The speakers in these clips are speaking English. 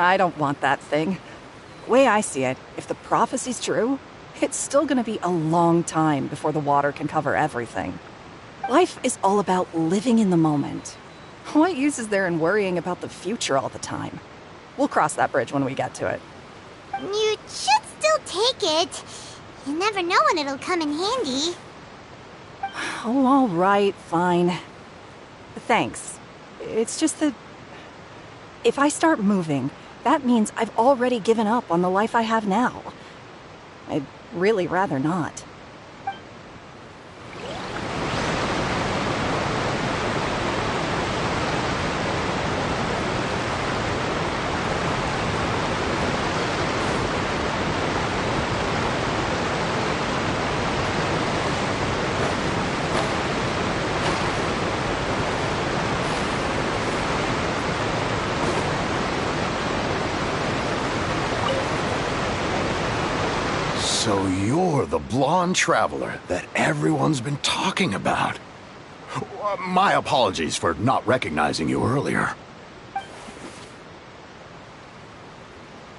I don't want that thing. The way I see it, if the prophecy's true, it's still gonna be a long time before the water can cover everything. Life is all about living in the moment. What use is there in worrying about the future all the time? We'll cross that bridge when we get to it. You should still take it. You never know when it'll come in handy. Oh, all right, fine. Thanks. It's just that if I start moving, that means I've already given up on the life I have now. I'd really rather not. So you're the blonde traveler that everyone's been talking about. My apologies for not recognizing you earlier.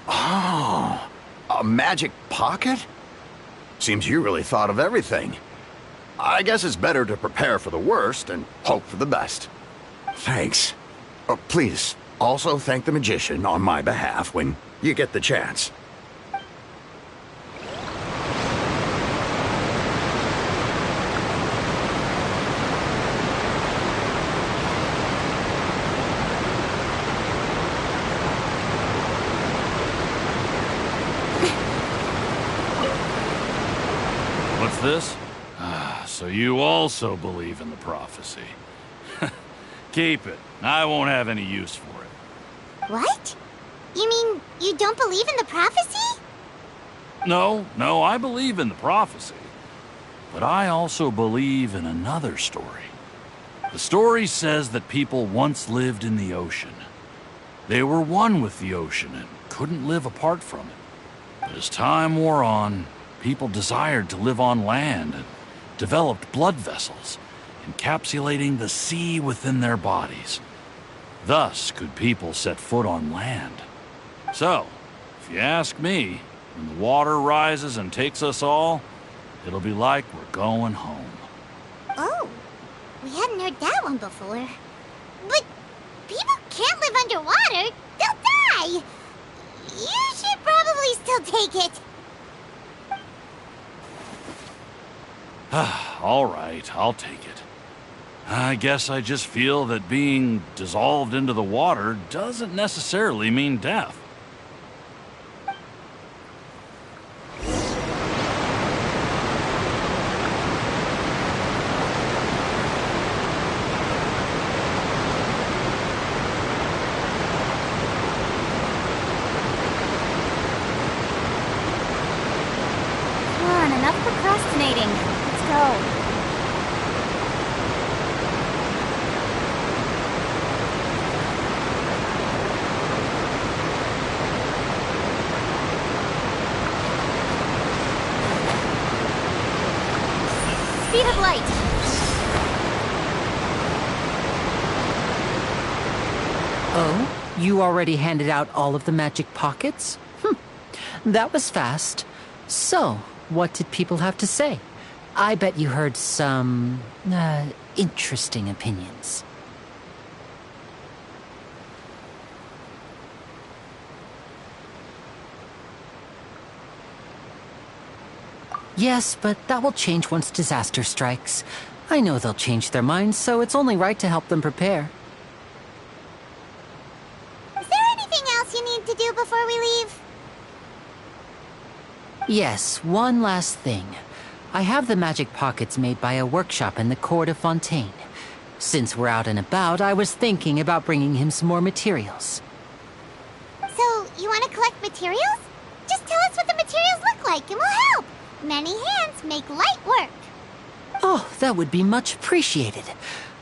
Oh, a magic pocket? Seems you really thought of everything. I guess it's better to prepare for the worst and hope for the best. Thanks. Please, also thank the magician on my behalf when you get the chance. What's this? So you also believe in the prophecy. Keep it. I won't have any use for it. What? You mean you don't believe in the prophecy? No, I believe in the prophecy. But I also believe in another story. The story says that people once lived in the ocean. They were one with the ocean and couldn't live apart from it. But as time wore on, people desired to live on land and developed blood vessels, encapsulating the sea within their bodies. Thus could people set foot on land. So, if you ask me, when the water rises and takes us all, it'll be like we're going home. Oh, we hadn't heard that one before. But people can't live underwater. They'll die. You should probably still take it. All right, I'll take it. I guess I just feel that being dissolved into the water doesn't necessarily mean death. Come on, enough procrastinating. Let's go. Speed of light. Oh, you already handed out all of the magic pockets? That was fast. So, what did people have to say? I bet you heard some, interesting opinions. Yes, but that will change once disaster strikes. I know they'll change their minds, so it's only right to help them prepare. Is there anything else you need to do before we leave? Yes, one last thing. I have the magic pockets made by a workshop in the court of Fontaine. Since we're out and about, I was thinking about bringing him some more materials. So, you want to collect materials? Just tell us what the materials look like and we'll help. Many hands make light work. Oh, that would be much appreciated.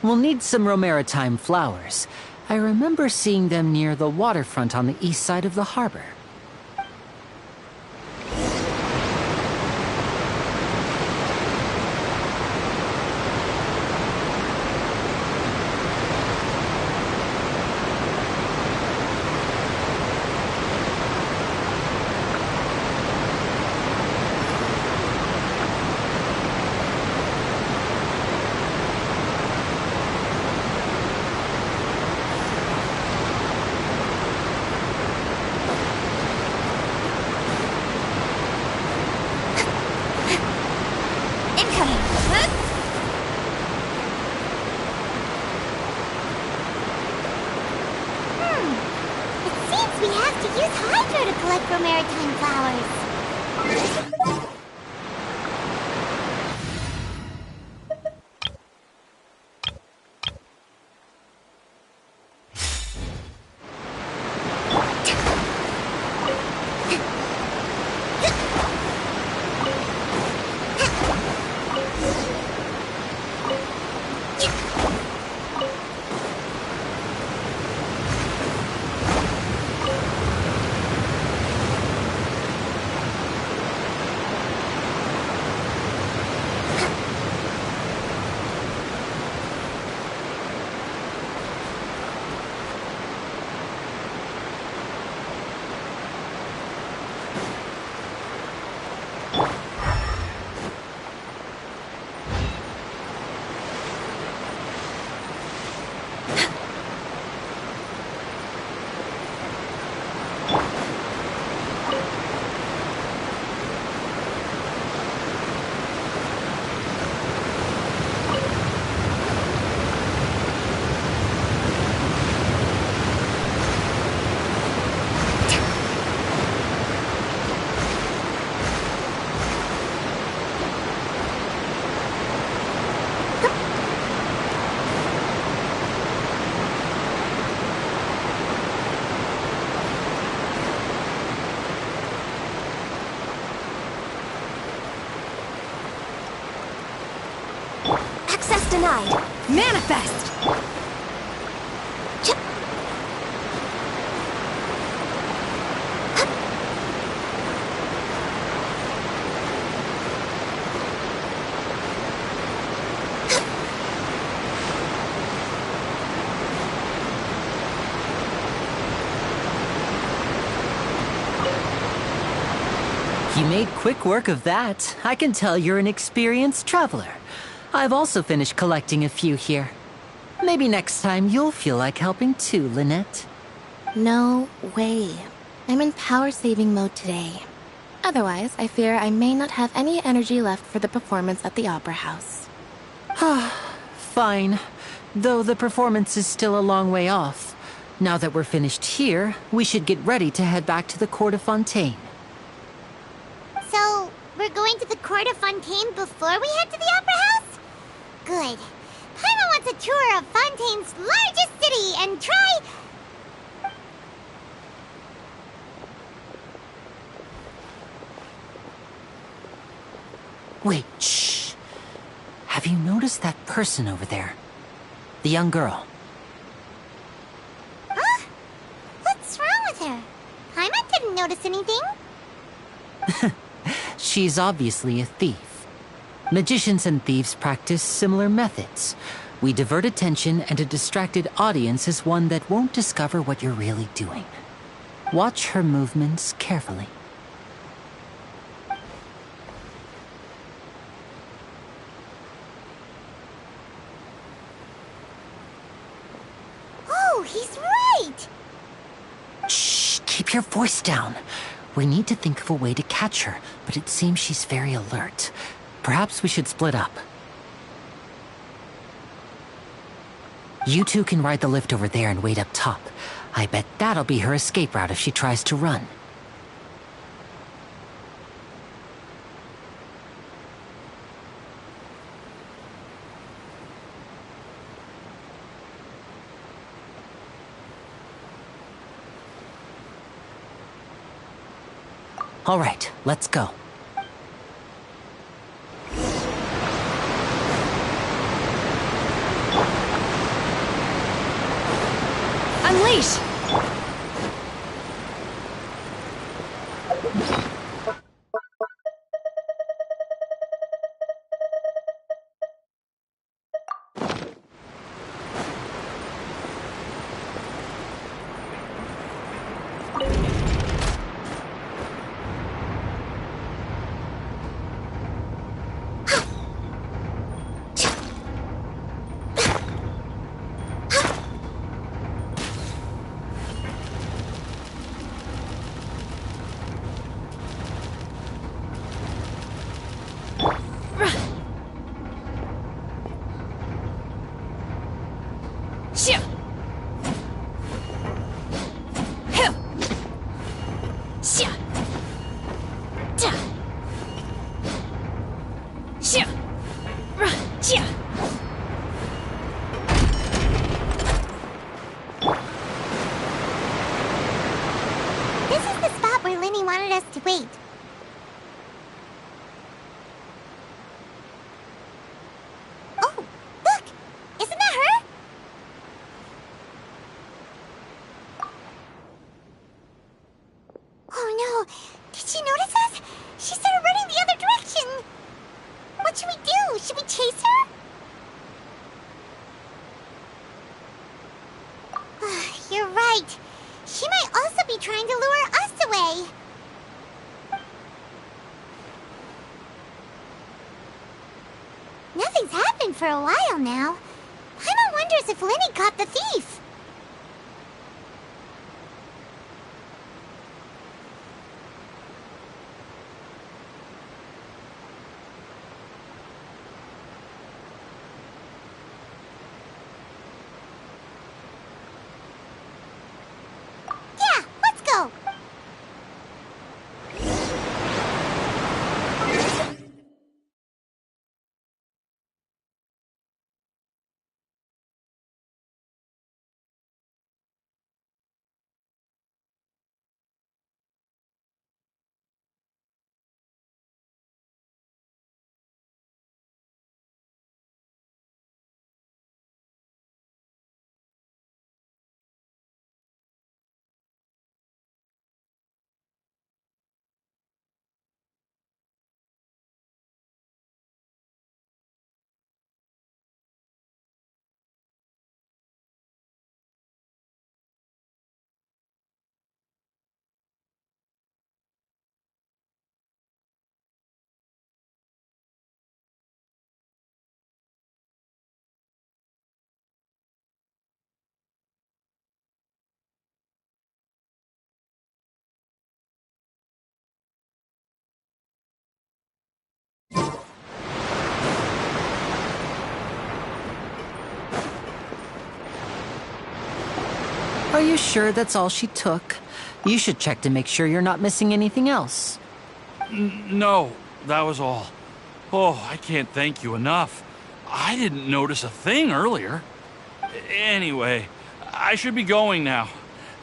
We'll need some romaritime flowers. I remember seeing them near the waterfront on the east side of the harbor. denied. Manifest! You made quick work of that. I can tell you're an experienced traveler. I've also finished collecting a few here. Maybe next time you'll feel like helping too, Lynette. No way. I'm in power-saving mode today. Otherwise, I fear I may not have any energy left for the performance at the Opera House. Fine. Though the performance is still a long way off. Now that we're finished here, we should get ready to head back to the Court of Fontaine. So, we're going to the Court of Fontaine before we head to the Opera House? Good. Paimon wants a tour of Fontaine's largest city and try... Wait, shh. Have you noticed that person over there? The young girl. Huh? What's wrong with her? Paimon didn't notice anything. She's obviously a thief. Magicians and thieves practice similar methods. We divert attention, and a distracted audience is one that won't discover what you're really doing. Watch her movements carefully. Oh, he's right! Shh, keep your voice down. We need to think of a way to catch her, but it seems she's very alert. Perhaps we should split up. You two can ride the lift over there and wait up top. I bet that'll be her escape route if she tries to run. All right, let's go. Unleash! This is the spot where Linny wanted us to wait. Oh, look! Isn't that her? Oh no! Did she notice us? She started running the other direction! What should we do? Should we chase her? You're right. She might also be trying to lure us away. Nothing's happened for a while now. Paimon wonders if Linny caught the thief. Are you sure that's all she took? You should check to make sure you're not missing anything else. No, that was all. Oh, I can't thank you enough. I didn't notice a thing earlier. Anyway, I should be going now.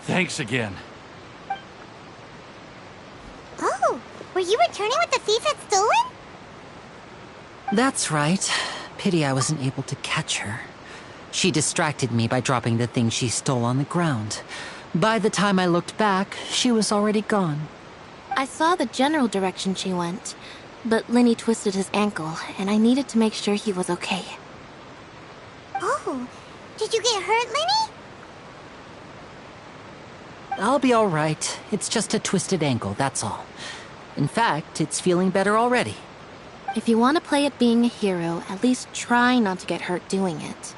Thanks again. Oh, were you returning what the thief had stolen? That's right. Pity I wasn't able to catch her. She distracted me by dropping the thing she stole on the ground. By the time I looked back, she was already gone. I saw the general direction she went, but Lenny twisted his ankle, and I needed to make sure he was okay. Oh, did you get hurt, Lenny? I'll be all right. It's just a twisted ankle, that's all. In fact, it's feeling better already. If you want to play at being a hero, at least try not to get hurt doing it.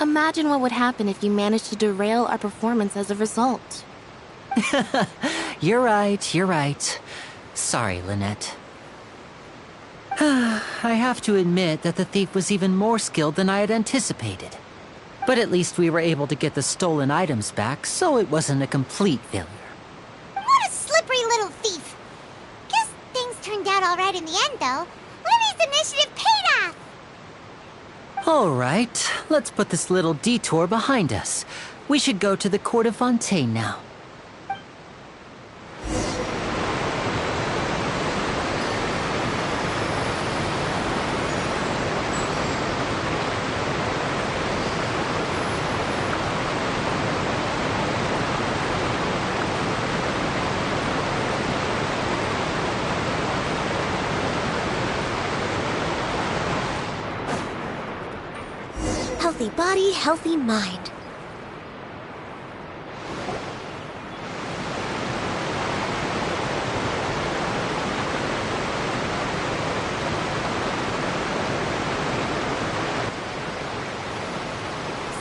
Imagine what would happen if you managed to derail our performance as a result. You're right. Sorry, Lynette. I have to admit that the thief was even more skilled than I had anticipated. But at least we were able to get the stolen items back, so it wasn't a complete failure. What a slippery little thief. Guess things turned out all right in the end, though. Lenny's initiative paid off. All right, let's put this little detour behind us. We should go to the Court of Fontaine now. Healthy body, healthy mind.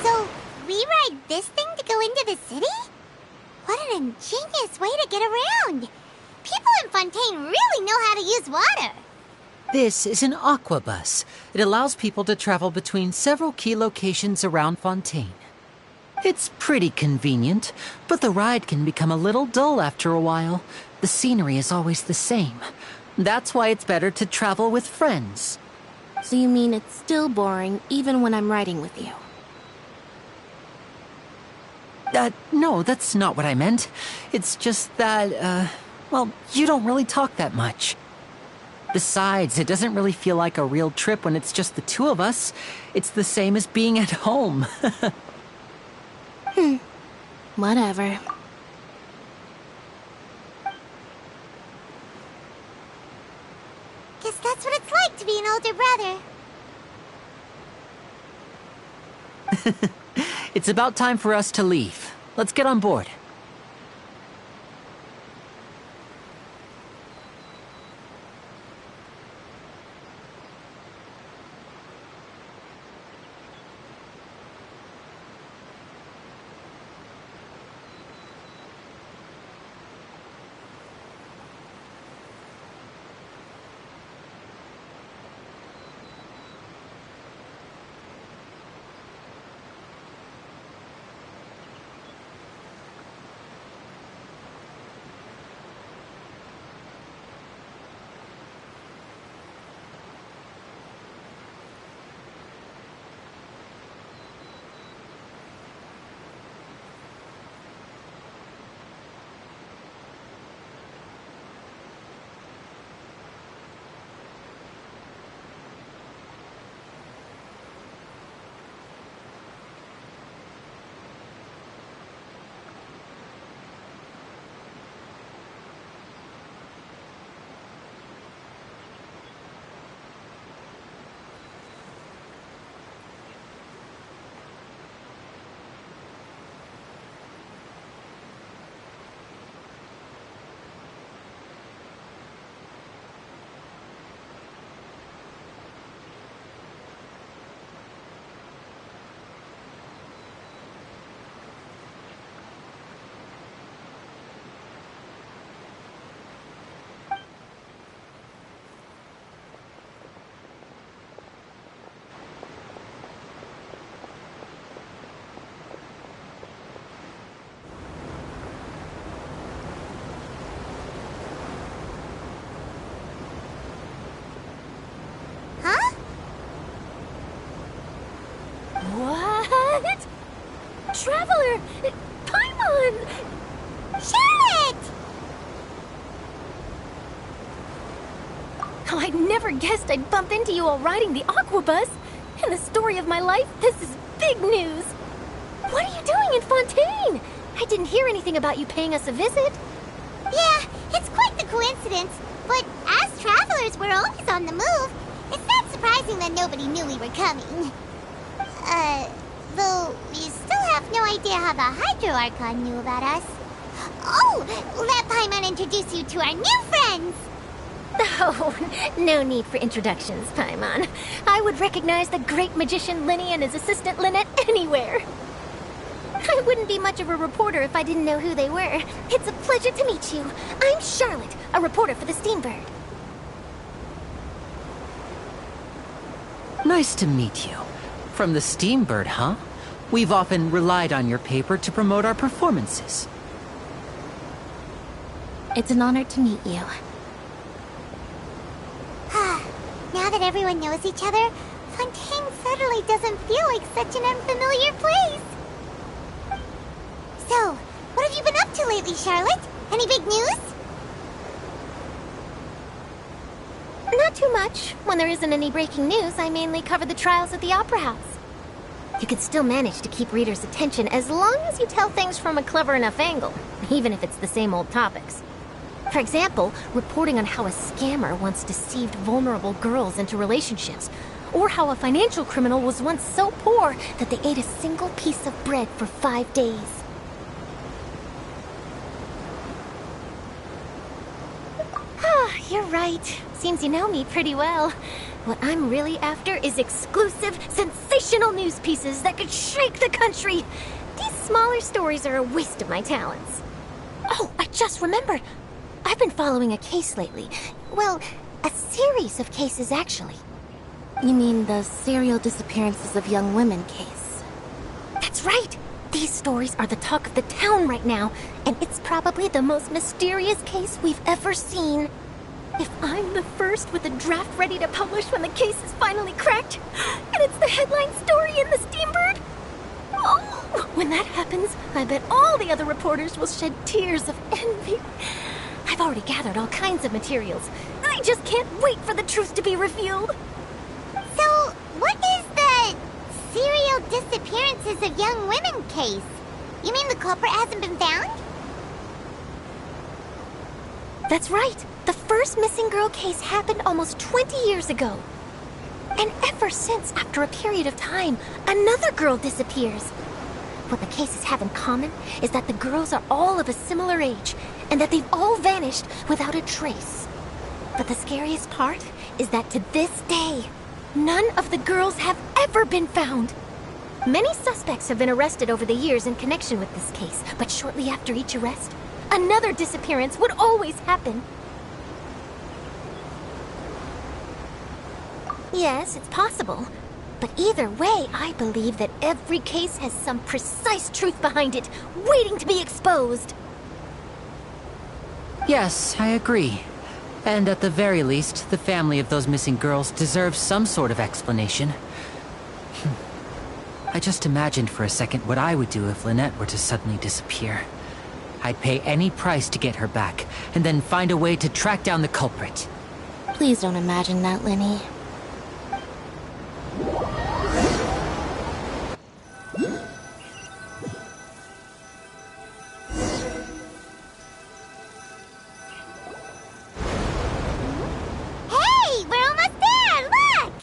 So, we ride this thing to go into the city? What an ingenious way to get around. People in Fontaine really know how to use water. This is an aquabus. It allows people to travel between several key locations around Fontaine. It's pretty convenient, but the ride can become a little dull after a while. The scenery is always the same. That's why it's better to travel with friends. So you mean it's still boring even when I'm riding with you? No, that's not what I meant. It's just that, well, you don't really talk that much. Besides, it doesn't really feel like a real trip when it's just the two of us. It's the same as being at home. Whatever. Guess that's what it's like to be an older brother. It's about time for us to leave. Let's get on board. Paimon! Charlotte! Oh, I never guessed I'd bump into you all riding the Aquabus. In the story of my life, this is big news. What are you doing in Fontaine? I didn't hear anything about you paying us a visit. Yeah, it's quite the coincidence. But as travelers, we're always on the move. It's not surprising that nobody knew we were coming. Though we still have no idea how the Hydro Archon knew about us. Oh, let Paimon introduce you to our new friends! Oh, no need for introductions, Paimon. I would recognize the great magician Linny and his assistant Lynette anywhere. I wouldn't be much of a reporter if I didn't know who they were. It's a pleasure to meet you. I'm Charlotte, a reporter for the Steambird. Nice to meet you. From the Steambird, huh? We've often relied on your paper to promote our performances. It's an honor to meet you. Now that everyone knows each other, Fontaine suddenly doesn't feel like such an unfamiliar place. So, what have you been up to lately, Charlotte? Any big news? Not too much. When there isn't any breaking news, I mainly cover the trials at the Opera House. You can still manage to keep readers' attention as long as you tell things from a clever enough angle, even if it's the same old topics. For example, reporting on how a scammer once deceived vulnerable girls into relationships, or how a financial criminal was once so poor that they ate a single piece of bread for 5 days. You're right. Seems you know me pretty well. What I'm really after is exclusive, sensational news pieces that could shake the country. These smaller stories are a waste of my talents. Oh, I just remembered. I've been following a case lately. Well, a series of cases, actually. You mean the serial disappearances of young women case? That's right. These stories are the talk of the town right now, and it's probably the most mysterious case we've ever seen. If I'm the first with a draft ready to publish when the case is finally cracked, and it's the headline story in the Steambird, oh, when that happens, I bet all the other reporters will shed tears of envy. I've already gathered all kinds of materials. I just can't wait for the truth to be revealed. So, what is the serial disappearances of young women case? You mean the culprit hasn't been found? That's right. The first missing girl case happened almost 20 years ago. And ever since, after a period of time, another girl disappears. What the cases have in common is that the girls are all of a similar age, and that they've all vanished without a trace. But the scariest part is that to this day, none of the girls have ever been found. Many suspects have been arrested over the years in connection with this case, but shortly after each arrest, another disappearance would always happen. Yes, it's possible. But either way, I believe that every case has some precise truth behind it, waiting to be exposed. Yes, I agree. And at the very least, the family of those missing girls deserves some sort of explanation. I just imagined for a second what I would do if Lynette were to suddenly disappear. I'd pay any price to get her back, and then find a way to track down the culprit. Please don't imagine that, Linny. Hey, we're almost there! Look!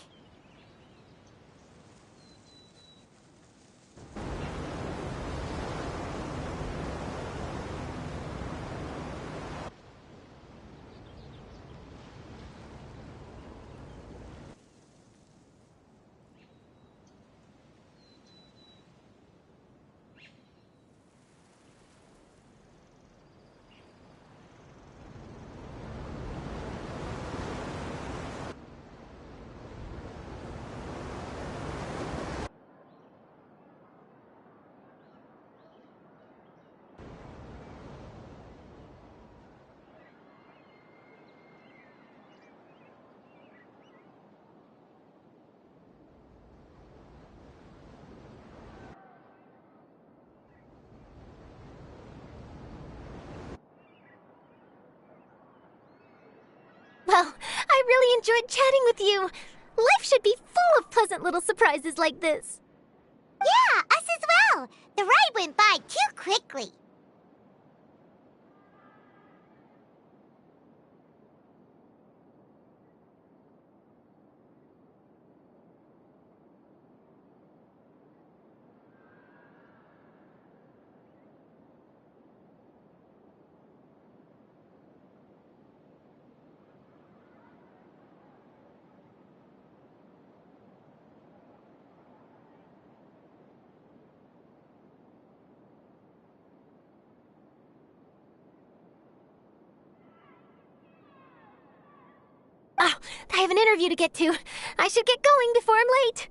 really enjoyed chatting with you. Life should be full of pleasant little surprises like this. Yeah, us as well. The ride went by too quickly. Oh, I have an interview to get to. I should get going before I'm late.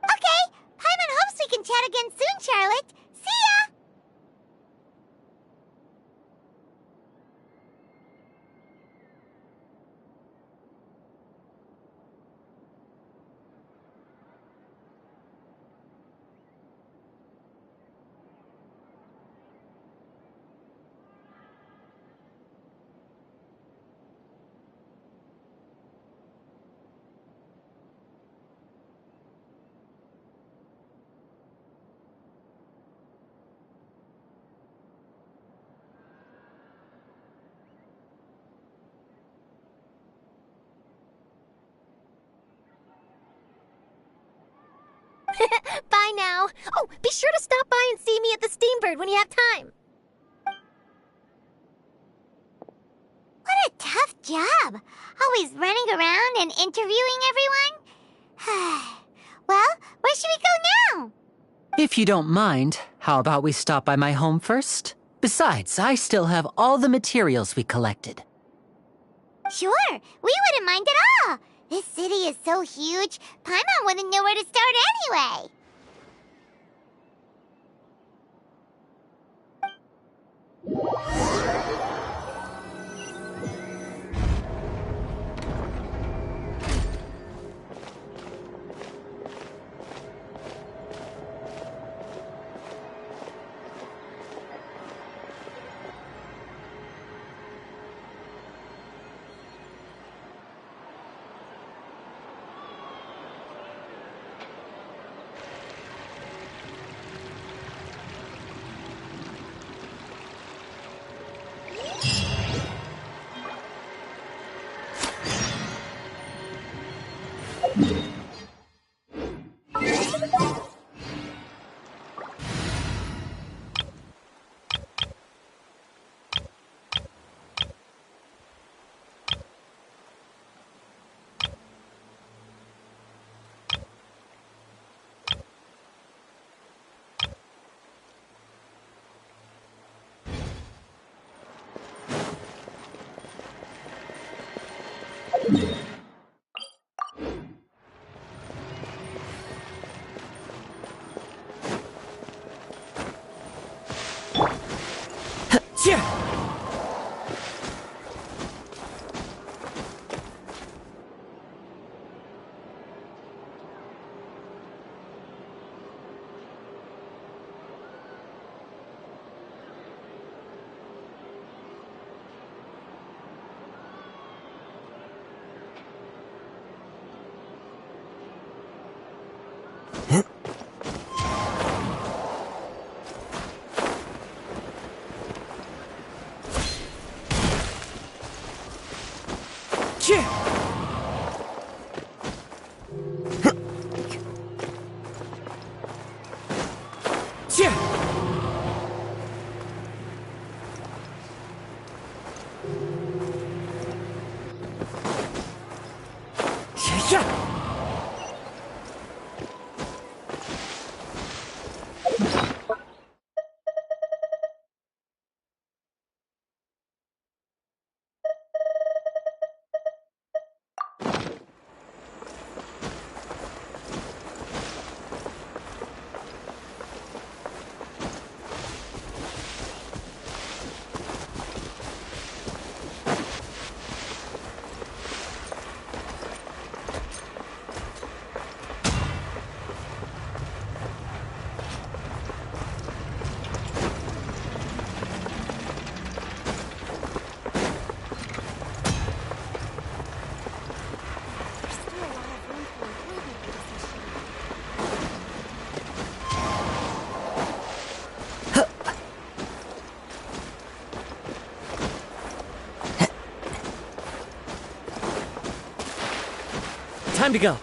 Okay, Paimon hopes we can chat again soon, Charlotte. See ya! Bye now. Oh, be sure to stop by and see me at the Steambird when you have time. What a tough job. Always running around and interviewing everyone. Well, where should we go now? If you don't mind, how about we stop by my home first? Besides, I still have all the materials we collected. Sure, we wouldn't mind at all. This city is so huge, Paimon wouldn't know where to start anyway. Time to go.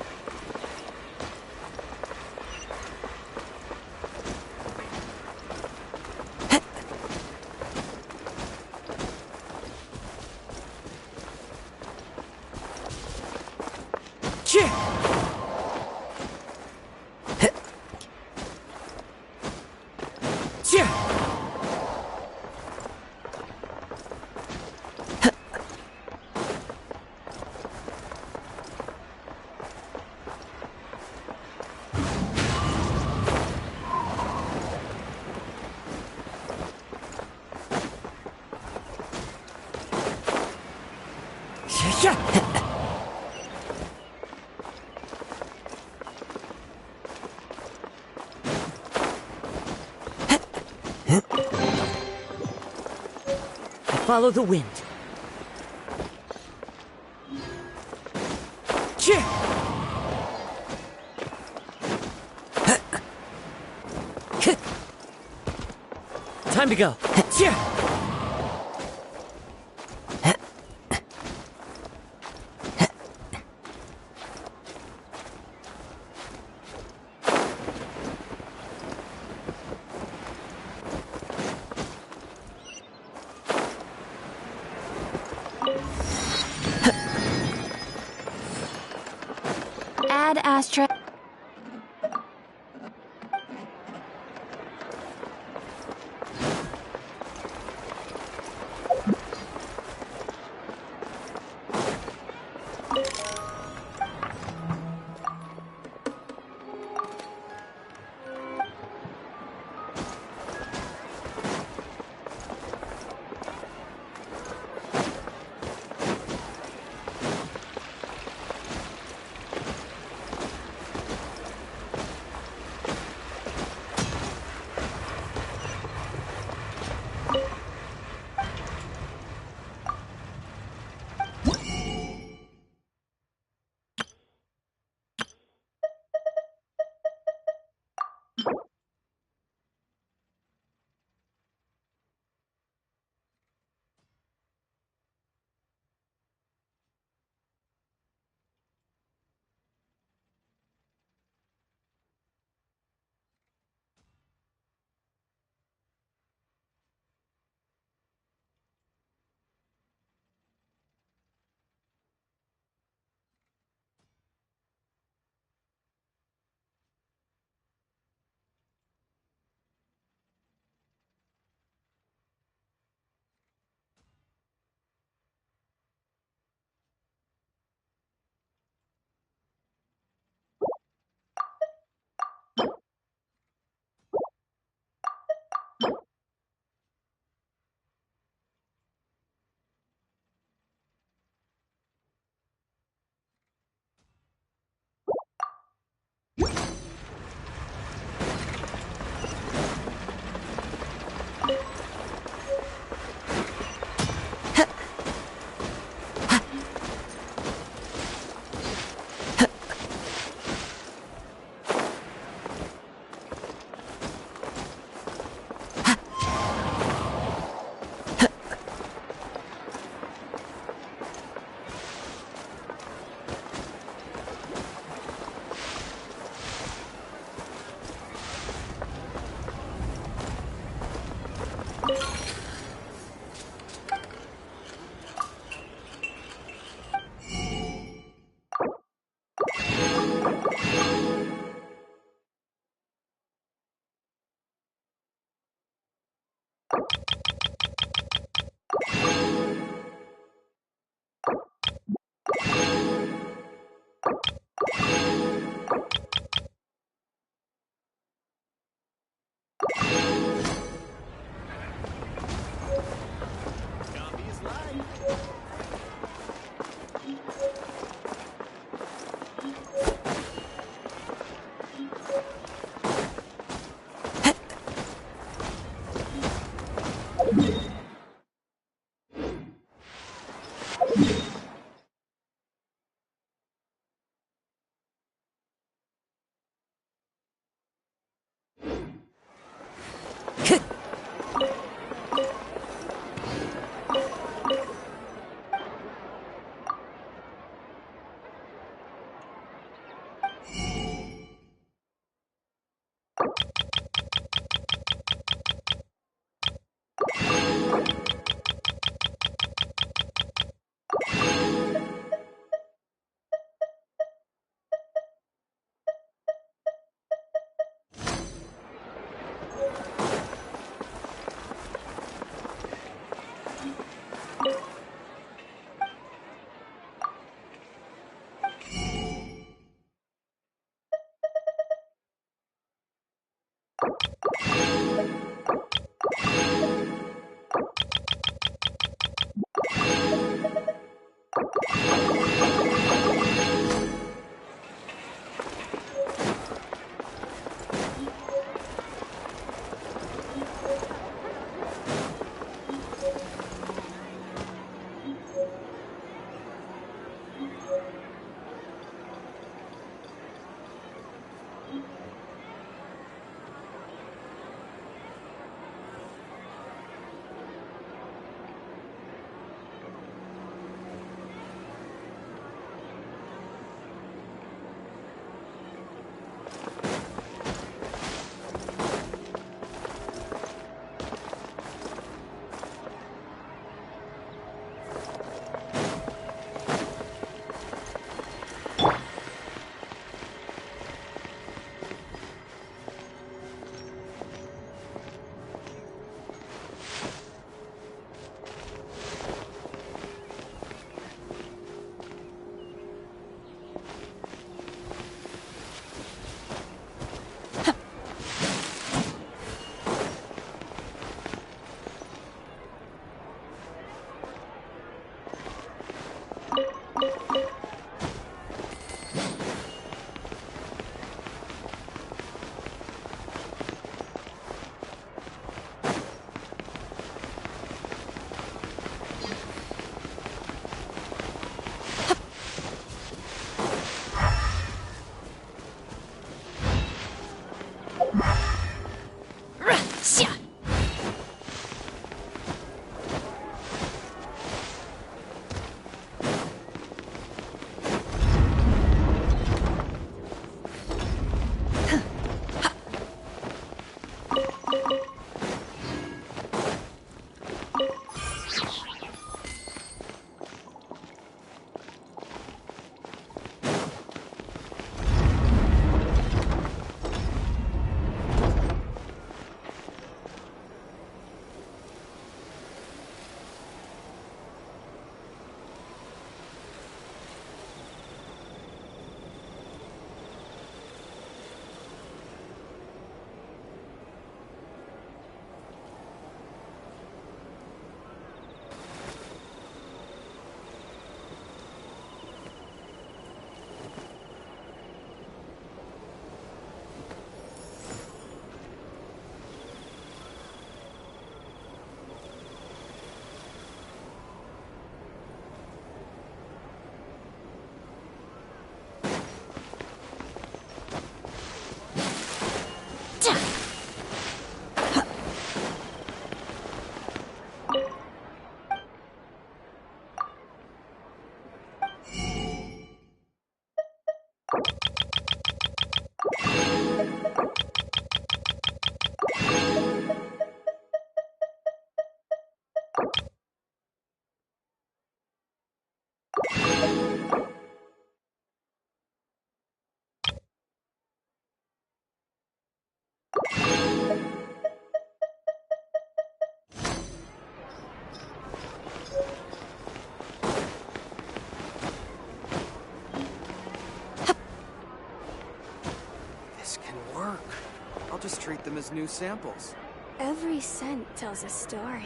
Follow the wind. Time to go. Add astra. just treat them as new samples. Every scent tells a story.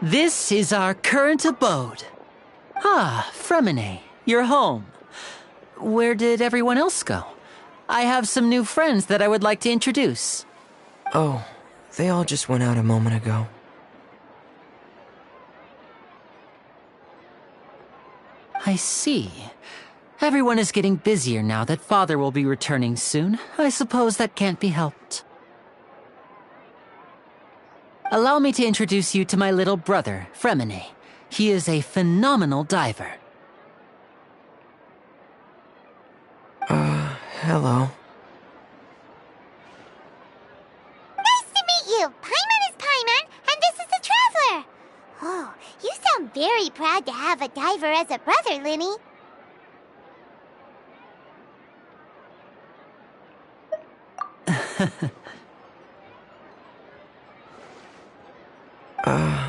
This is our current abode. Ah, Fremine, you're home. Where did everyone else go? I have some new friends that I would like to introduce. Oh, they all just went out a moment ago. I see. Everyone is getting busier now that Father will be returning soon. I suppose that can't be helped. Allow me to introduce you to my little brother, Fremine. He is a phenomenal diver. Hello. Nice to meet you! Paimon is Paimon, and this is the Traveler! Oh, you sound very proud to have a diver as a brother, Linny.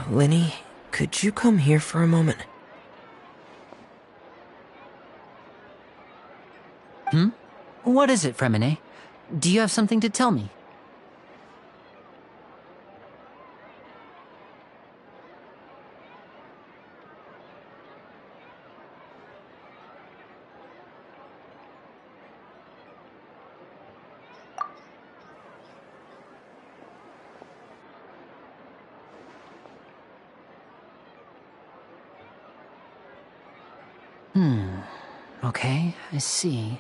Linny, could you come here for a moment? What is it, Fremine? Do you have something to tell me? Okay, I see.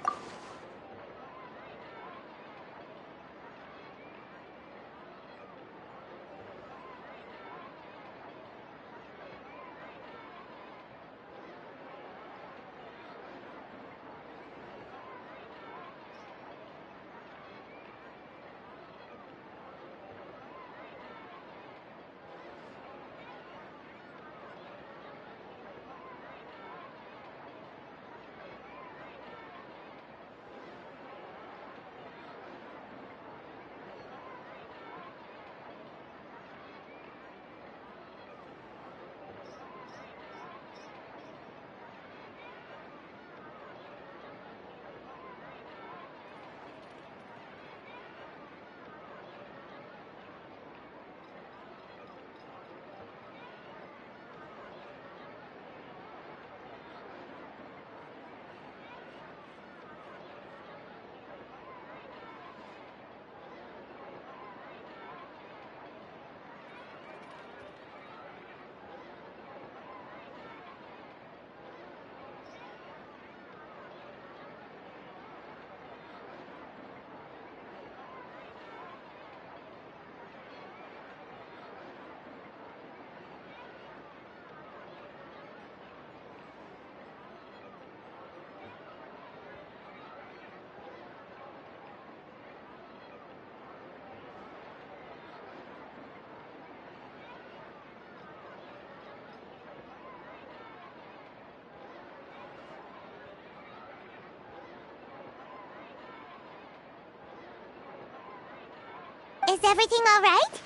Is everything all right?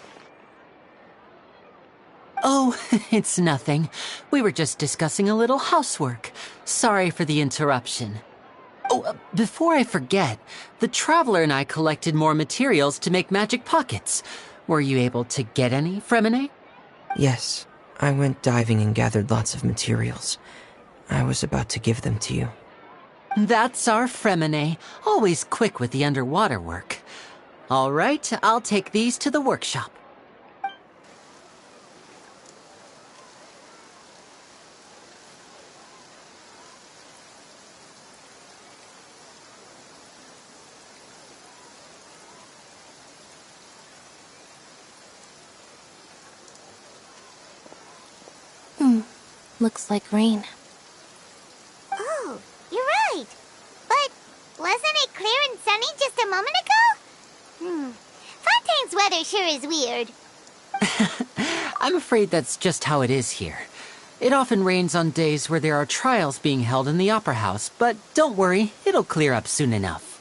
Oh, it's nothing. We were just discussing a little housework. Sorry for the interruption. Oh, before I forget, the Traveler and I collected more materials to make magic pockets. Were you able to get any, Fremine? Yes, I went diving and gathered lots of materials. I was about to give them to you. That's our Fremine, always quick with the underwater work. All right, I'll take these to the workshop. Looks like rain. Oh, you're right. But wasn't it clear and sunny just a moment ago? Fontaine's weather sure is weird. I'm afraid that's just how it is here. It often rains on days where there are trials being held in the Opera House, but don't worry, it'll clear up soon enough.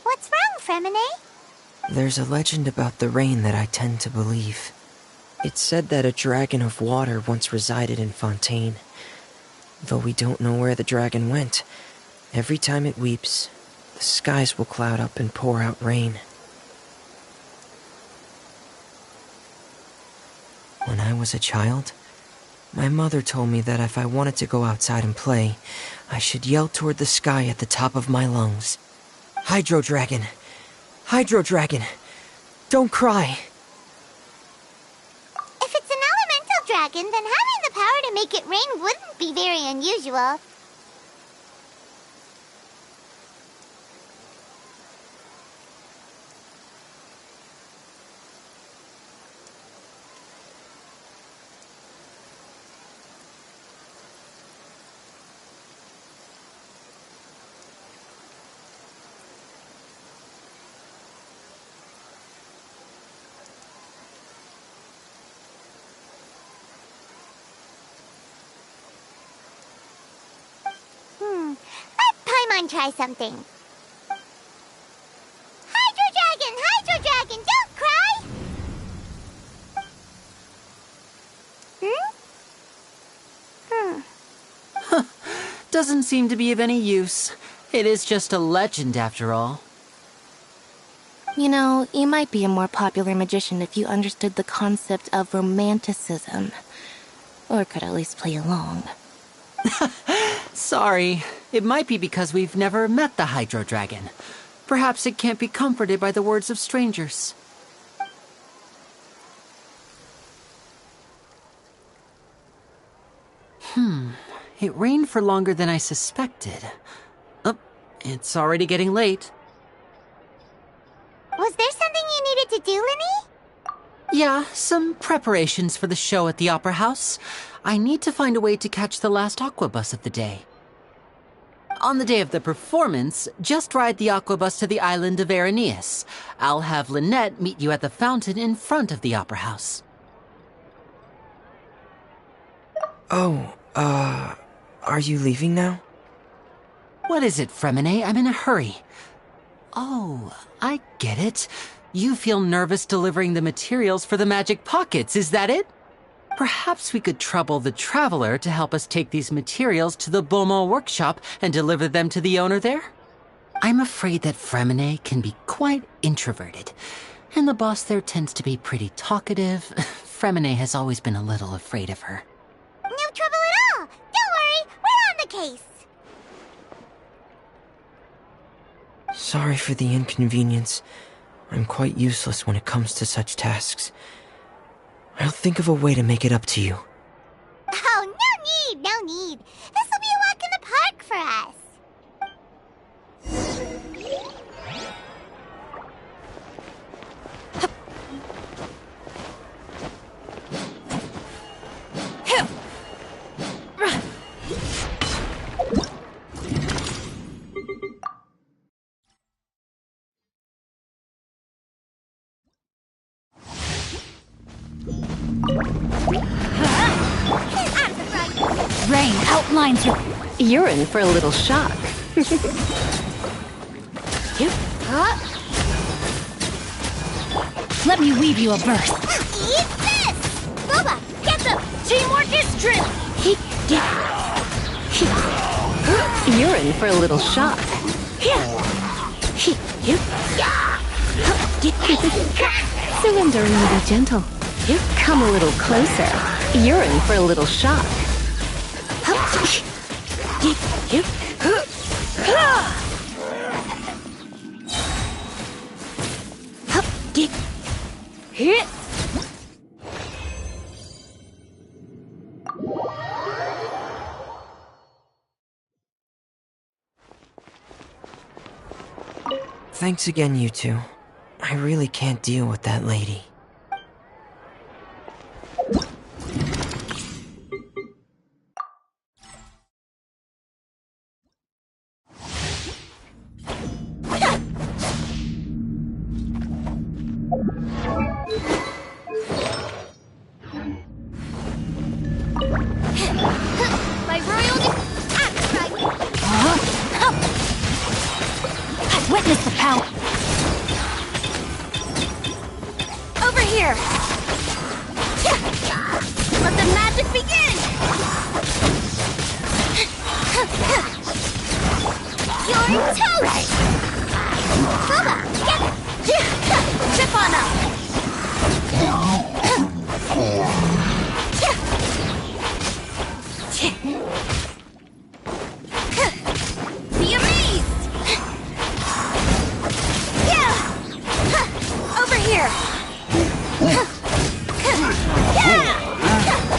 What's wrong, Fremine? There's a legend about the rain that I tend to believe. It's said that a dragon of water once resided in Fontaine. Though we don't know where the dragon went, every time it weeps, the skies will cloud up and pour out rain. When I was a child, my mother told me that if I wanted to go outside and play, I should yell toward the sky at the top of my lungs. Hydro Dragon! Hydro Dragon! Don't cry! If it's an elemental dragon, then having the power to make it rain wouldn't be very unusual. Let Paimon try something. Hydro Dragon, don't cry! Doesn't seem to be of any use. It is just a legend after all. You know, you might be a more popular magician if you understood the concept of romanticism. Or could at least play along. Sorry. It might be because we've never met the Hydro Dragon. Perhaps it can't be comforted by the words of strangers. It rained for longer than I suspected. Oh, it's already getting late. Was there something you needed to do, Linny? Yeah, some preparations for the show at the Opera House. I need to find a way to catch the last aqua bus of the day. On the day of the performance, just ride the aqua bus to the island of Aeneas. I'll have Lynette meet you at the fountain in front of the Opera House. Oh, are you leaving now? What is it, Fremine? I'm in a hurry. Oh, I get it. You feel nervous delivering the materials for the magic pockets, is that it? Perhaps we could trouble the Traveler to help us take these materials to the Beaumont workshop and deliver them to the owner there? I'm afraid that Fremine can be quite introverted, and the boss there tends to be pretty talkative. Fremine has always been a little afraid of her. No trouble at all! Don't worry, we're on the case! Sorry for the inconvenience. I'm quite useless when it comes to such tasks. I'll think of a way to make it up to you. Oh, no need! This'll be a walk in the park for us! Rain outlines her. You're in for a little shock. Let me weave you a burst. Eat this! Boba, get them! Teamwork is strength! You're in for a little shock. Surrender and be gentle. Come a little closer. You're in for a little shock. Thanks again, you two. I really can't deal with that lady. My royal... Let the magic begin! You're toast! Bubba, get chip on up! Be amazed! Yeah! Over here! Yeah!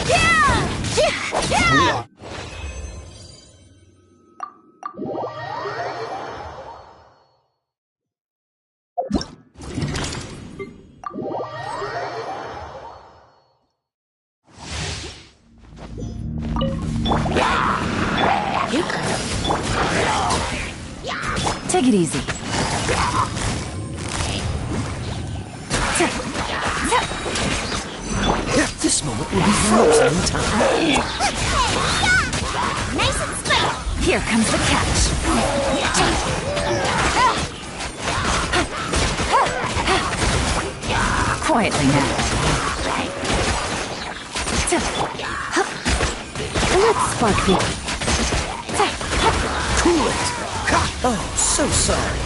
Yeah! Take it easy. This moment will be frozen in time. Nice and straight! Here comes the catch. Quietly now. Let's spark the... Cool it! Oh, so sorry.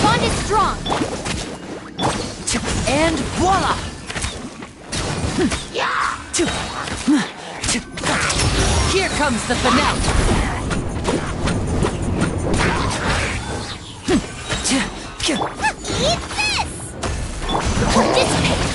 Bond is strong! And voila! Here comes the finale! Eat this! Participate!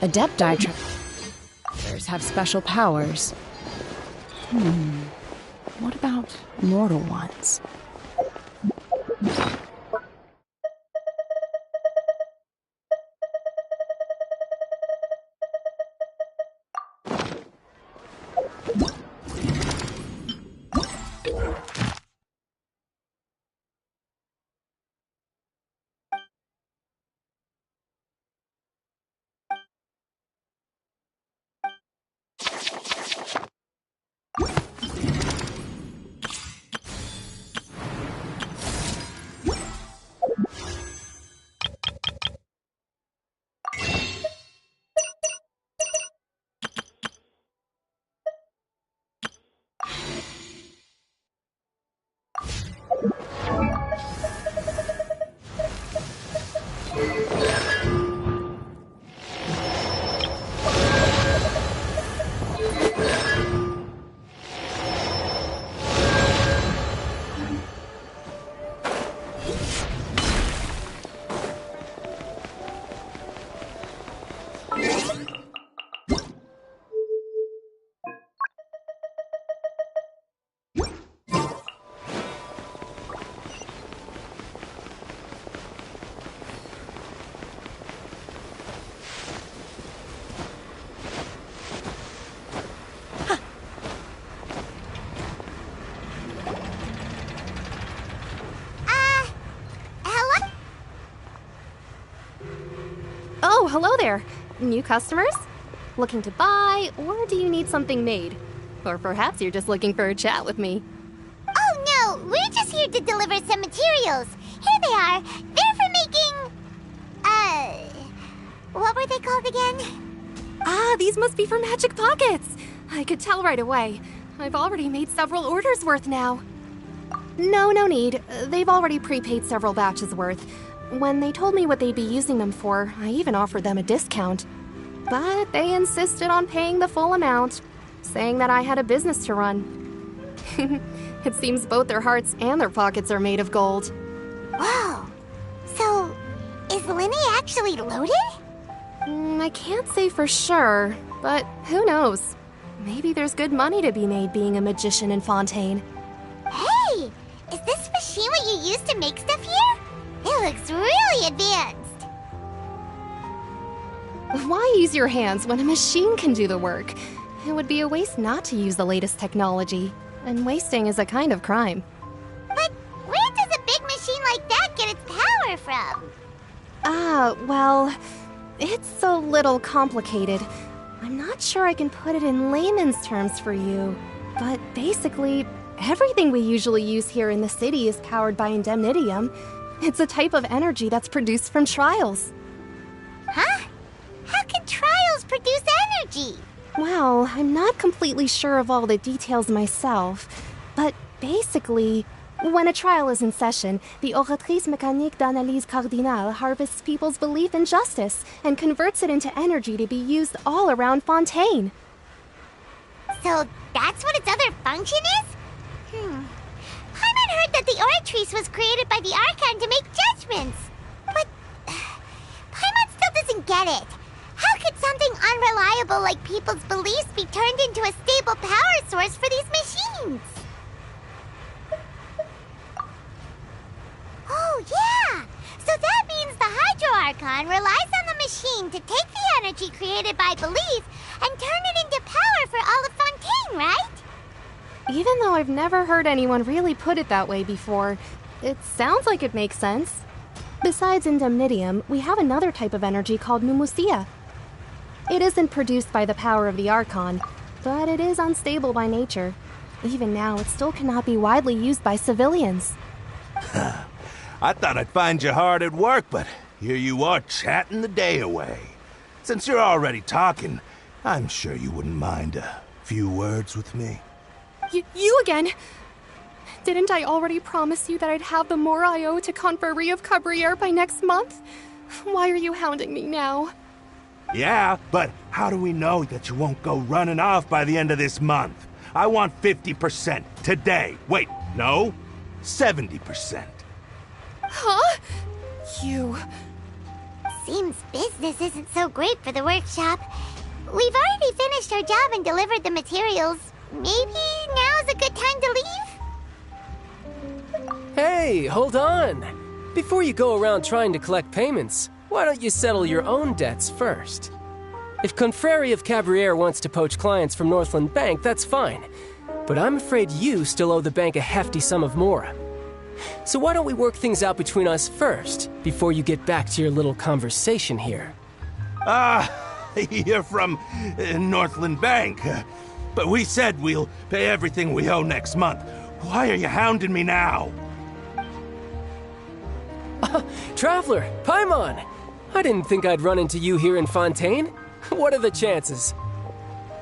Adepti travelers have special powers. What about mortal ones? Hello? Oh, hello there. New customers? Looking to buy, or do you need something made? Or perhaps you're just looking for a chat with me. Oh no, we're just here to deliver some materials. Here they are. They're for making... what were they called again? Ah, these must be for magic pockets. I could tell right away. I've already made several orders worth now. No need. They've already prepaid several batches worth. When they told me what they'd be using them for, I even offered them a discount. But they insisted on paying the full amount, saying that I had a business to run. It seems both their hearts and their pockets are made of gold. Whoa. So, is Linny actually loaded? I can't say for sure, but who knows? Maybe there's good money to be made being a magician in Fontaine. Hey! Is this machine what you use to make stuff here? It looks really advanced. Why use your hands when a machine can do the work? It would be a waste not to use the latest technology, and wasting is a kind of crime. But where does a big machine like that get its power from? Well, it's a little complicated. I'm not sure I can put it in layman's terms for you, but basically, everything we usually use here in the city is powered by indemnitium. It's a type of energy that's produced from trials. Huh? How can trials produce energy? Well, I'm not completely sure of all the details myself, but basically, when a trial is in session, the Oratrice Mécanique d'Analyse Cardinale harvests people's belief in justice and converts it into energy to be used all around Fontaine. So that's what its other function is? Paimon heard that the Oratrice was created by the Archon to make judgments. But Paimon still doesn't get it. How could something unreliable like people's beliefs be turned into a stable power source for these machines? Oh, yeah! So that means the Hydro Archon relies on the machine to take the energy created by belief and turn it into power for all of Fontaine, right? Even though I've never heard anyone really put it that way before, it sounds like it makes sense. Besides indemnitium, we have another type of energy called pneumosia. It isn't produced by the power of the Archon, but it is unstable by nature. Even now, it still cannot be widely used by civilians. I thought I'd find you hard at work, but here you are chatting the day away. Since you're already talking, I'm sure you wouldn't mind a few words with me. You again? Didn't I already promise you that I'd have the more I owe to Confrérie of Cabriere by next month? Why are you hounding me now? Yeah, but how do we know that you won't go running off by the end of this month? I want 50% today. Wait, no, 70%. Huh? You... Seems business isn't so great for the workshop. We've already finished our job and delivered the materials. Maybe now's a good time to leave? Hey, hold on. Before you go around trying to collect payments, why don't you settle your own debts first? If Confrérie of Cabriere wants to poach clients from Northland Bank, that's fine. But I'm afraid you still owe the bank a hefty sum of mora. So why don't we work things out between us first, before you get back to your little conversation here? You're from Northland Bank. But we said we'll pay everything we owe next month. Why are you hounding me now? Traveler, Paimon! I didn't think I'd run into you here in Fontaine. What are the chances?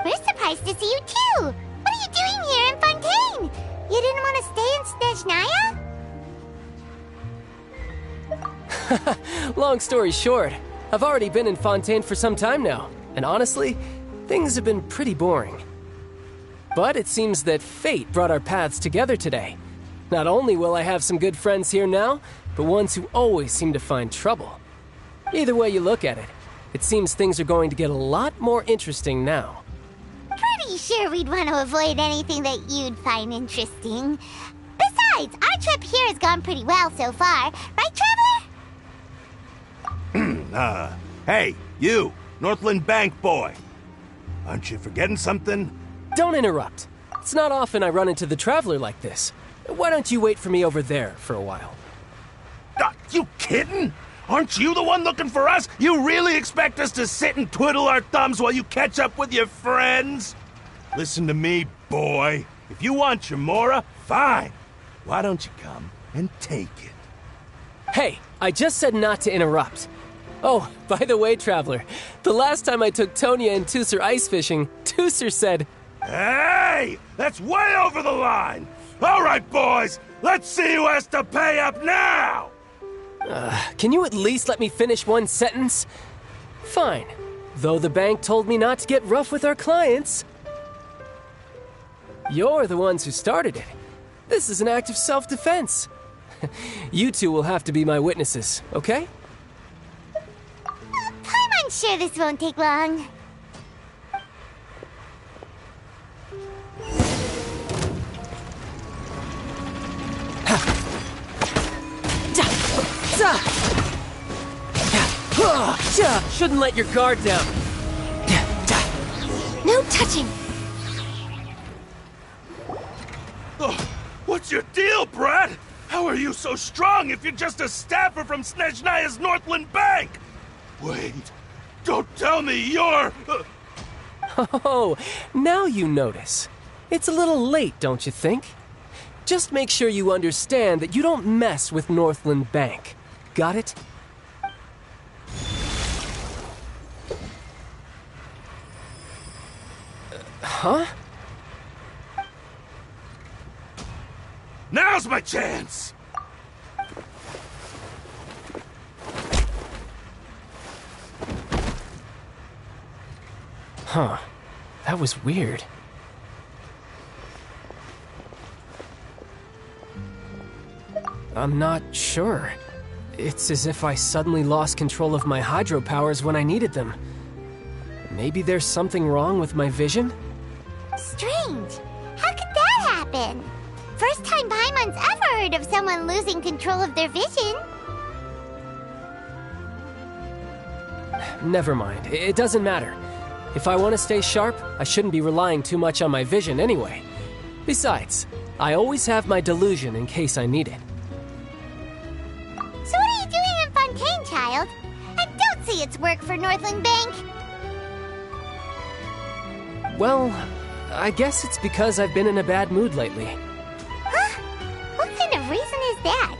We're surprised to see you too! What are you doing here in Fontaine? You didn't want to stay in Snezhnaya? Long story short, I've already been in Fontaine for some time now, and honestly, things have been pretty boring. But it seems that fate brought our paths together today. Not only will I have some good friends here now, but ones who always seem to find trouble. Either way you look at it, it seems things are going to get a lot more interesting now. Pretty sure we'd want to avoid anything that you'd find interesting. Besides, our trip here has gone pretty well so far. Right, Traveler? Hey, you, Northland Bank boy. Aren't you forgetting something? Don't interrupt. It's not often I run into the Traveler like this. Why don't you wait for me over there for a while? You kidding? Aren't you the one looking for us? You really expect us to sit and twiddle our thumbs while you catch up with your friends? Listen to me, boy. If you want your Mora, fine. Why don't you come and take it? Hey, I just said not to interrupt. Oh, by the way, Traveler, the last time I took Tonya and Tusser ice fishing, Tusser said, "Hey, that's way over the line! All right, boys, let's see who has to pay up now!" Can you at least let me finish one sentence? Fine. Though the bank told me not to get rough with our clients. You're the ones who started it. This is an act of self-defense. You two will have to be my witnesses, okay? I'm sure this won't take long. Shouldn't let your guard down. No touching. Oh, what's your deal, Brad? How are you so strong if you're just a staffer from Snezhnaya's Northland Bank? Wait, don't tell me you're... Oh, now you notice. It's a little late, don't you think? Just make sure you understand that you don't mess with Northland Bank. Got it? Huh? Now's my chance! Huh. That was weird. I'm not sure. It's as if I suddenly lost control of my hydro powers when I needed them. Maybe there's something wrong with my vision? Strange. How could that happen? First time Paimon's ever heard of someone losing control of their vision. Never mind. It doesn't matter. If I want to stay sharp, I shouldn't be relying too much on my vision anyway. Besides, I always have my delusion in case I need it. So what are you doing in Fontaine, child? And don't say it's work for Northland Bank. Well, I guess it's because I've been in a bad mood lately. Huh? What kind of reason is that?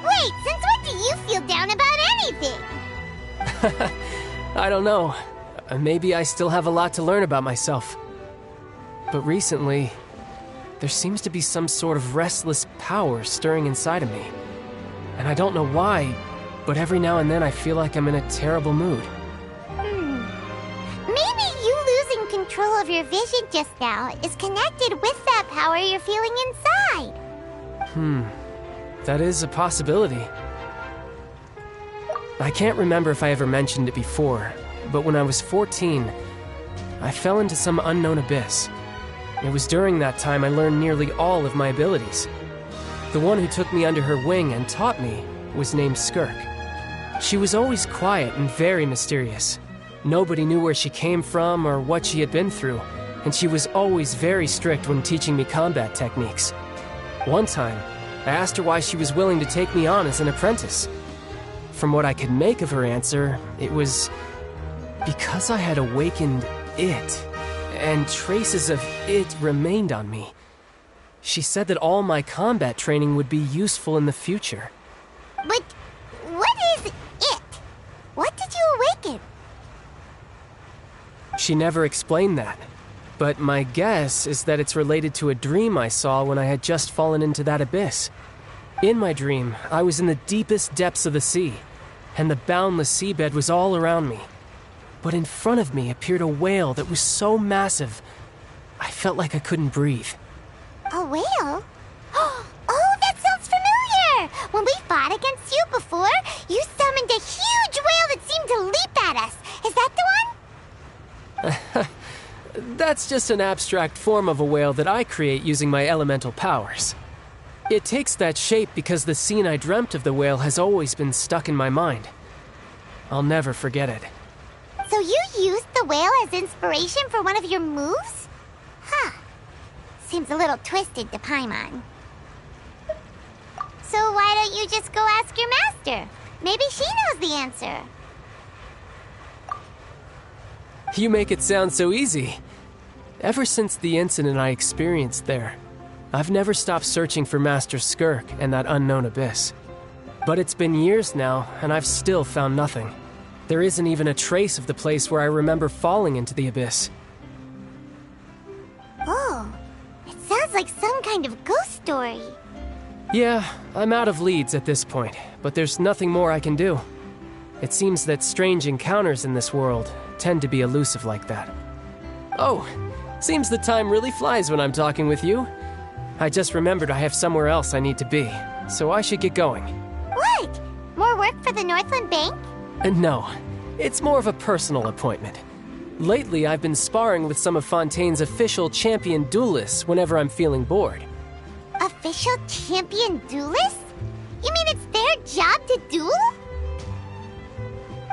Wait, since when do you feel down about anything? I don't know. Maybe I still have a lot to learn about myself. But recently, there seems to be some sort of restless power stirring inside of me. And I don't know why, but every now and then I feel like I'm in a terrible mood. Maybe you losing control of your vision just now is connected with that power you're feeling inside. That is a possibility. I can't remember if I ever mentioned it before, but when I was 14, I fell into some unknown abyss. It was during that time I learned nearly all of my abilities. The one who took me under her wing and taught me was named Skirk. She was always quiet and very mysterious. Nobody knew where she came from or what she had been through, and she was always very strict when teaching me combat techniques. One time, I asked her why she was willing to take me on as an apprentice. From what I could make of her answer, it was because I had awakened it, and traces of it remained on me. She said that all my combat training would be useful in the future. But what is it? What did you awaken? She never explained that, but my guess is that it's related to a dream I saw when I had just fallen into that abyss. In my dream, I was in the deepest depths of the sea, and the boundless seabed was all around me. But in front of me appeared a whale that was so massive, I felt like I couldn't breathe. A whale? Oh, that sounds familiar! When we fought against you before, you summoned a huge whale that seemed to leap at us. Is that the one? That's just an abstract form of a whale that I create using my elemental powers. It takes that shape because the scene I dreamt of the whale has always been stuck in my mind. I'll never forget it. So you used the whale as inspiration for one of your moves? Huh. Seems a little twisted to Paimon. So why don't you just go ask your master? Maybe she knows the answer. You make it sound so easy. Ever since the incident I experienced there, I've never stopped searching for Master Skirk and that unknown abyss. But it's been years now, and I've still found nothing. There isn't even a trace of the place where I remember falling into the abyss. Oh, it sounds like some kind of ghost story. Yeah, I'm out of leads at this point, but there's nothing more I can do. It seems that strange encounters in this world tend to be elusive like that. Oh, seems the time really flies when I'm talking with you. I just remembered I have somewhere else I need to be, so I should get going. What? More work for the Northland Bank? No, it's more of a personal appointment. Lately, I've been sparring with some of Fontaine's official champion duelists whenever I'm feeling bored. Official champion duelists? You mean it's their job to duel?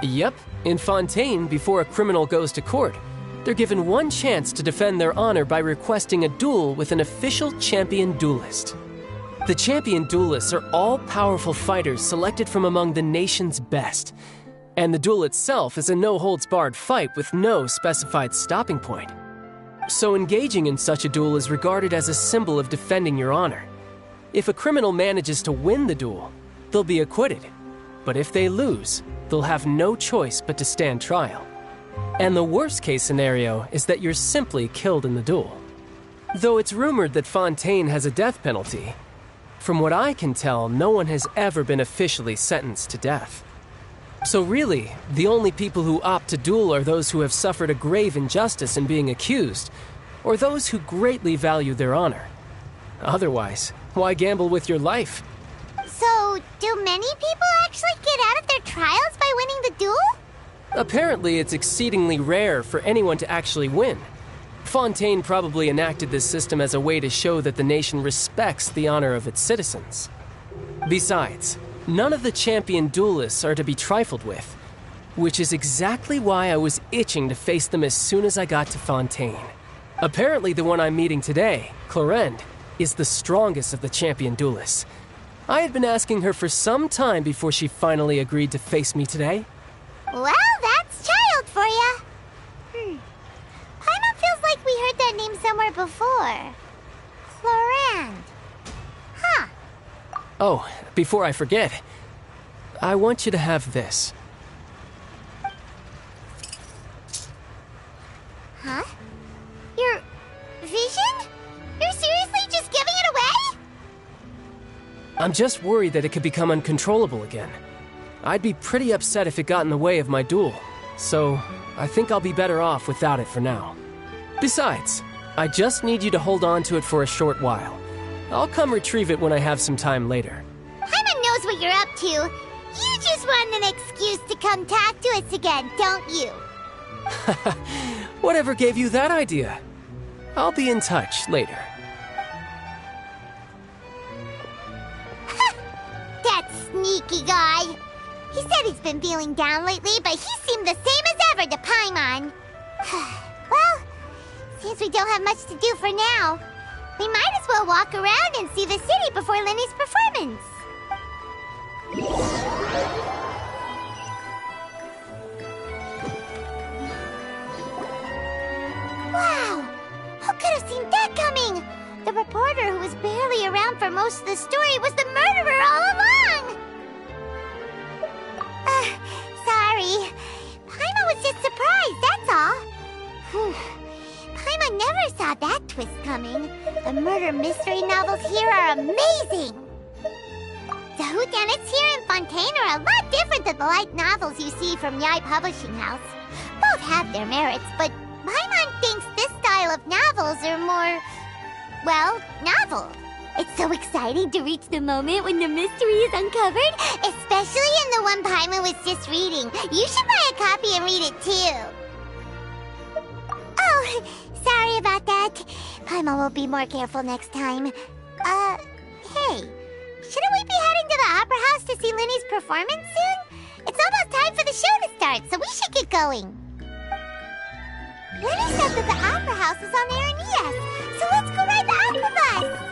Yep, in Fontaine, before a criminal goes to court, they're given one chance to defend their honor by requesting a duel with an official champion duelist. The champion duelists are all-powerful fighters selected from among the nation's best, and the duel itself is a no-holds-barred fight with no specified stopping point. So engaging in such a duel is regarded as a symbol of defending your honor. If a criminal manages to win the duel, they'll be acquitted. But if they lose, they'll have no choice but to stand trial. And the worst-case scenario is that you're simply killed in the duel. Though it's rumored that Fontaine has a death penalty, from what I can tell, no one has ever been officially sentenced to death. So really, the only people who opt to duel are those who have suffered a grave injustice in being accused, or those who greatly value their honor. Otherwise, why gamble with your life? So, do many people actually get out of their trials by winning the duel? Apparently, it's exceedingly rare for anyone to actually win. Fontaine probably enacted this system as a way to show that the nation respects the honor of its citizens. Besides, none of the champion duelists are to be trifled with, which is exactly why I was itching to face them as soon as I got to Fontaine. Apparently, the one I'm meeting today, Clorinde, is the strongest of the champion duelists. I had been asking her for some time before she finally agreed to face me today. Well, that's child for ya. Paimon feels like we heard that name somewhere before. Clorinde. Huh. Oh, before I forget, I want you to have this. Huh? Your vision? You're seriously just giving it away? I'm just worried that it could become uncontrollable again. I'd be pretty upset if it got in the way of my duel, so I think I'll be better off without it for now. Besides, I just need you to hold on to it for a short while. I'll come retrieve it when I have some time later. Paimon knows what you're up to. You just want an excuse to come talk to us again, don't you? Whatever gave you that idea? I'll be in touch later. That sneaky guy. He said he's been feeling down lately, but he seemed the same as ever to Paimon. Well, seems we don't have much to do for now. We might as well walk around and see the city before Lenny's performance. Wow, most of the story was the murderer all along! Sorry. Paimon was just surprised, that's all. Whew. Paimon never saw that twist coming. The murder mystery novels here are amazing! The whodunits here in Fontaine are a lot different than the light novels you see from Yai Publishing House. Both have their merits, but Paimon thinks this style of novels are more, well, novel. It's so exciting to reach the moment when the mystery is uncovered, especially in the one Paimon was just reading. You should buy a copy and read it too. Oh, sorry about that. Paimon will be more careful next time. Hey, shouldn't we be heading to the Opera House to see Linny's performance soon? It's almost time for the show to start, so we should get going. Linny said that the Opera House is on air in ES, so let's go ride the Opera Bus!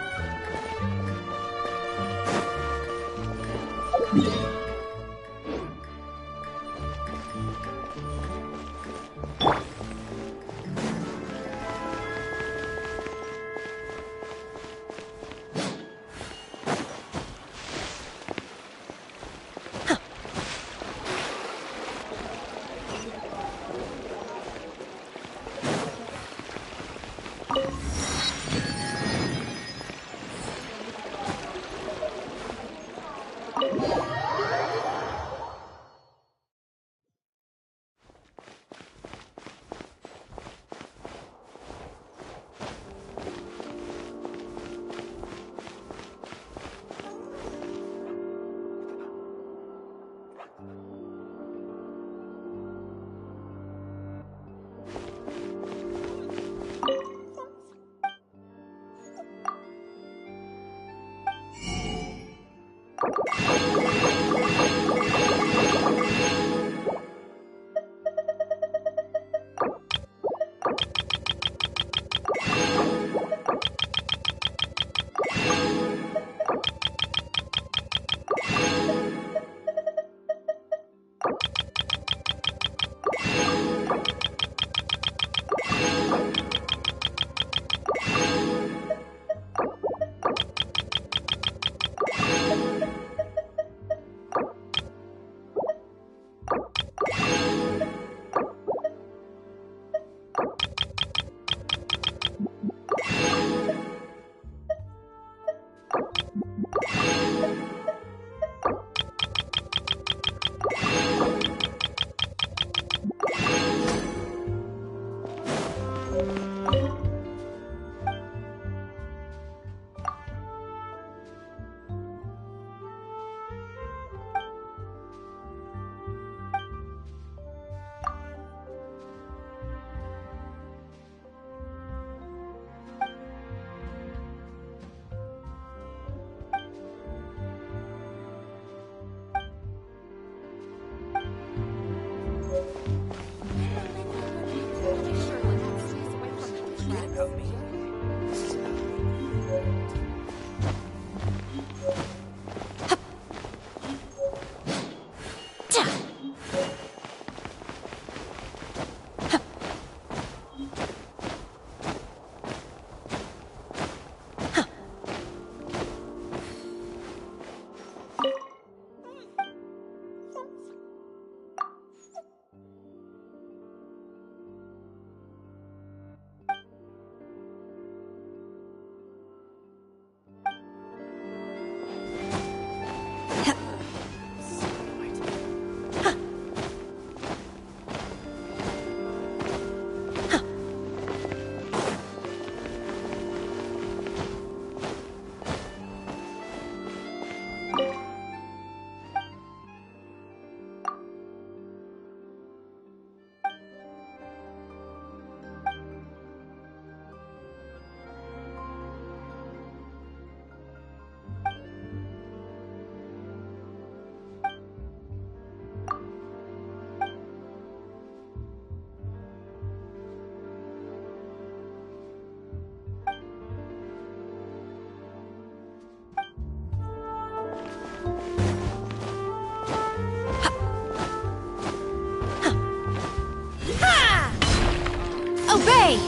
Obey!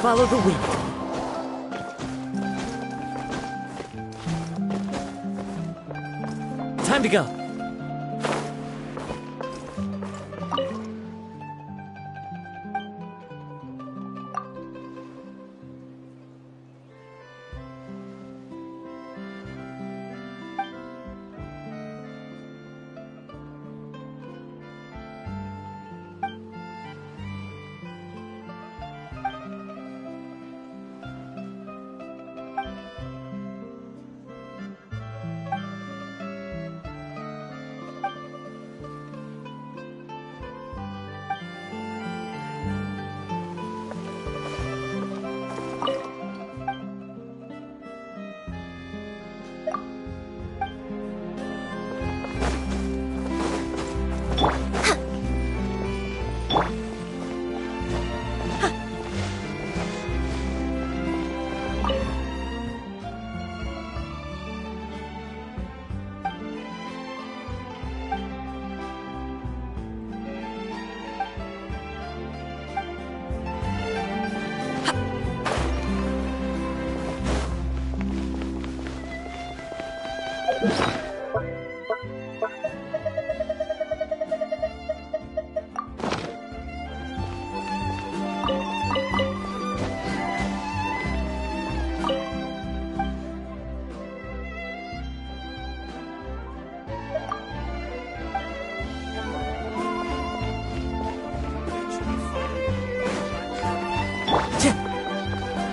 follow the wind. Time to go.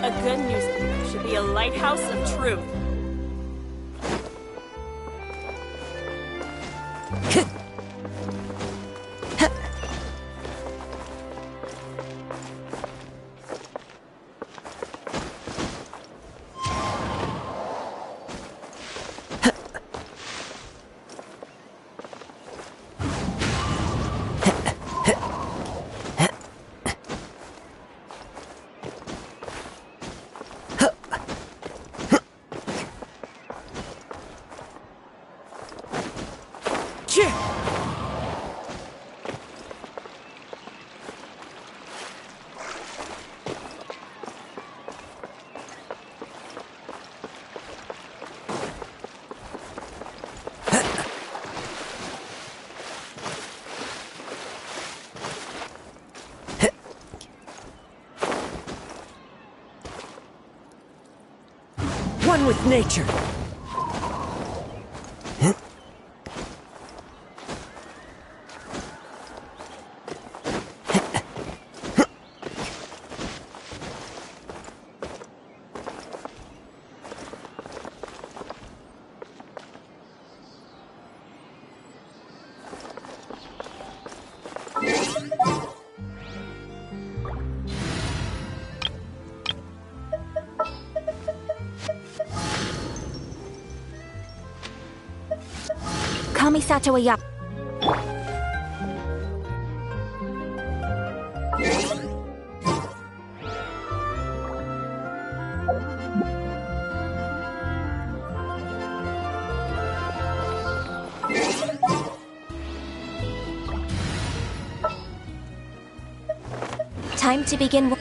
A good newspaper should be a lighthouse of truth. One with nature. Kamisato wa ya. Time to begin.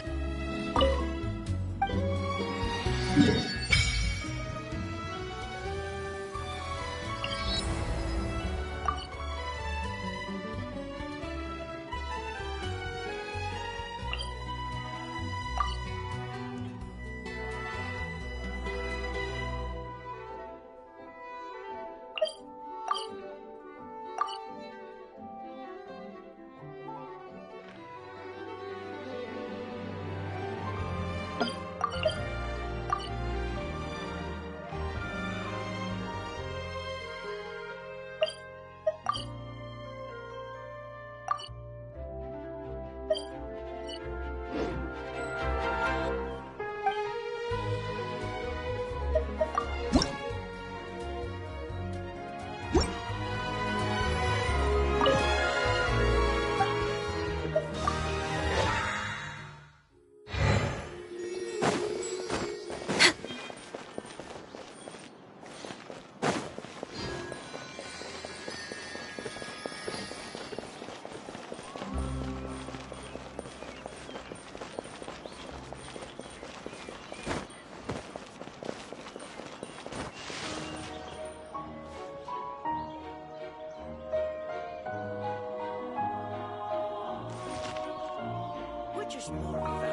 just motivated.